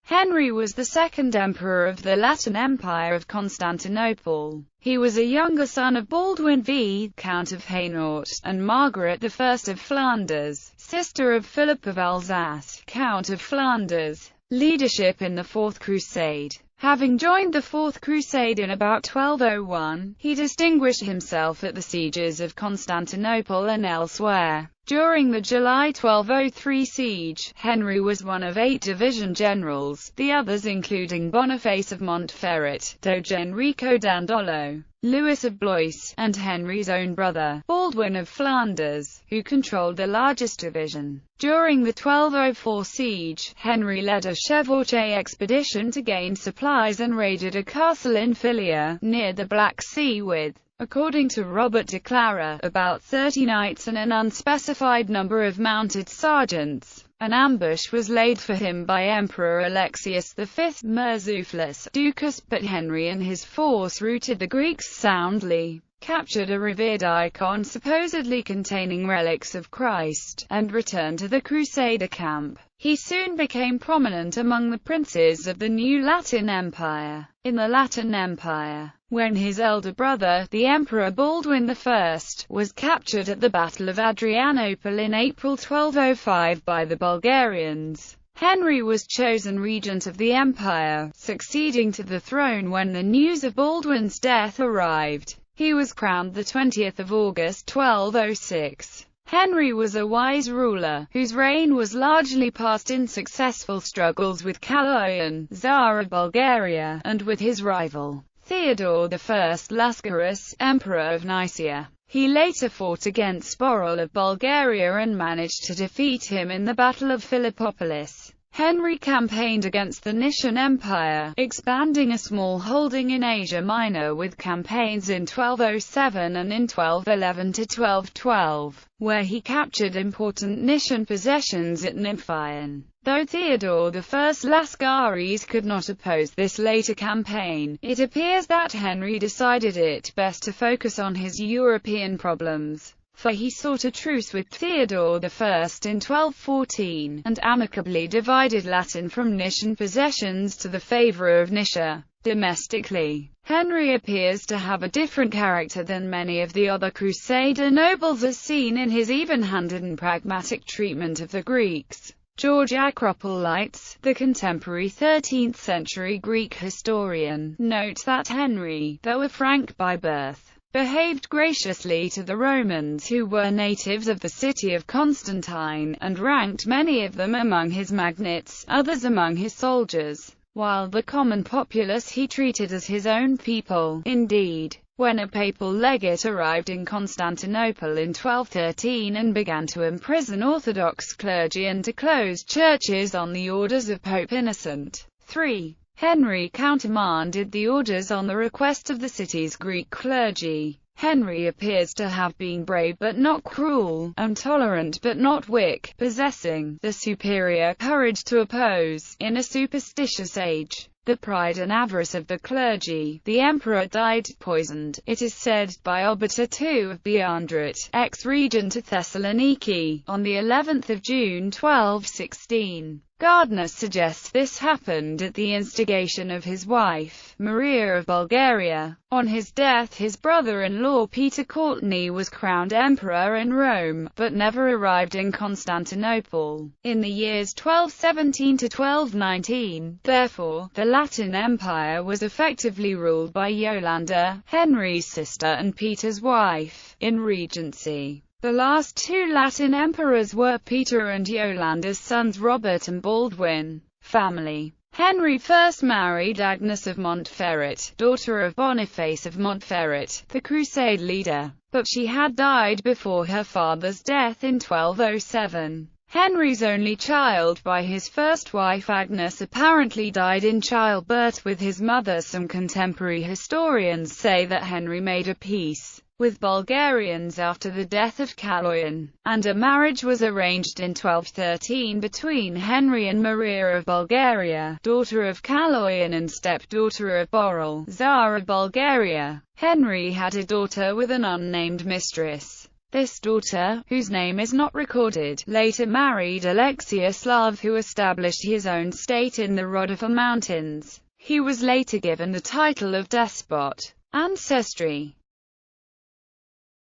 Henry was the second emperor of the Latin Empire of Constantinople. He was a younger son of Baldwin V, Count of Hainaut, and Margaret I of Flanders, sister of Philip of Alsace, Count of Flanders. Leadership in the Fourth Crusade. Having joined the Fourth Crusade in about 1201, he distinguished himself at the sieges of Constantinople and elsewhere. During the July 1203 siege, Henry was one of 8 division generals, the others including Boniface of Montferrat, Doge Enrico Dandolo, Louis of Blois, and Henry's own brother, Baldwin of Flanders, who controlled the largest division. During the 1204 siege, Henry led a chevauché expedition to gain supplies and raided a castle in Filia, near the Black Sea with, according to Robert de Clara, about 30 knights and an unspecified number of mounted sergeants. An ambush was laid for him by Emperor Alexius V Murtzouphlis, Ducas, but Henry and his force routed the Greeks soundly, captured a revered icon supposedly containing relics of Christ, and returned to the Crusader camp. He soon became prominent among the princes of the new Latin Empire. In the Latin Empire, when his elder brother, the Emperor Baldwin I, was captured at the Battle of Adrianople in April 1205 by the Bulgarians, Henry was chosen regent of the empire, succeeding to the throne when the news of Baldwin's death arrived. He was crowned the 20th of August 1206. Henry was a wise ruler, whose reign was largely passed in successful struggles with Kaloyan, Tsar of Bulgaria, and with his rival, Theodore I Lascaris, Emperor of Nicaea. He later fought against Sporol of Bulgaria and managed to defeat him in the Battle of Philippopolis. Henry campaigned against the Nician Empire, expanding a small holding in Asia Minor with campaigns in 1207 and in 1211–1212, where he captured important Nician possessions at Nymphion. Though Theodore I Lascaris could not oppose this later campaign, it appears that Henry decided it best to focus on his European problems, for he sought a truce with Theodore I in 1214, and amicably divided Latin from Nician possessions to the favor of Nicia. Domestically, Henry appears to have a different character than many of the other Crusader nobles, as seen in his even-handed and pragmatic treatment of the Greeks. George Acropolites, the contemporary 13th-century Greek historian, notes that Henry, though a Frank by birth, behaved graciously to the Romans who were natives of the city of Constantine, and ranked many of them among his magnates, others among his soldiers, while the common populace he treated as his own people. Indeed, when a papal legate arrived in Constantinople in 1213 and began to imprison Orthodox clergy and to close churches on the orders of Pope Innocent III, Henry countermanded the orders on the request of the city's Greek clergy. Henry appears to have been brave but not cruel, and tolerant but not weak, possessing the superior courage to oppose, in a superstitious age, the pride and avarice of the clergy. The emperor died, poisoned, it is said, by Obiter II of Beandrit, ex-regent of Thessaloniki, on the 11th of June 1216. Gardner suggests this happened at the instigation of his wife, Maria of Bulgaria. On his death, his brother-in-law Peter Courtenay was crowned emperor in Rome, but never arrived in Constantinople. In the years 1217 to 1219, therefore, the Latin Empire was effectively ruled by Yolanda, Henry's sister and Peter's wife, in regency. The last two Latin emperors were Peter and Yolanda's sons Robert and Baldwin. Family. Henry first married Agnes of Montferrat, daughter of Boniface of Montferrat, the Crusade leader, but she had died before her father's death in 1207. Henry's only child by his first wife Agnes apparently died in childbirth with his mother. Some contemporary historians say that Henry made a peace with Bulgarians after the death of Kaloyan, and a marriage was arranged in 1213 between Henry and Maria of Bulgaria, daughter of Kaloyan and stepdaughter of Boril, Tsar of Bulgaria. Henry had a daughter with an unnamed mistress. This daughter, whose name is not recorded, later married Alexiaslav, who established his own state in the Rhodope Mountains. He was later given the title of despot. Ancestry.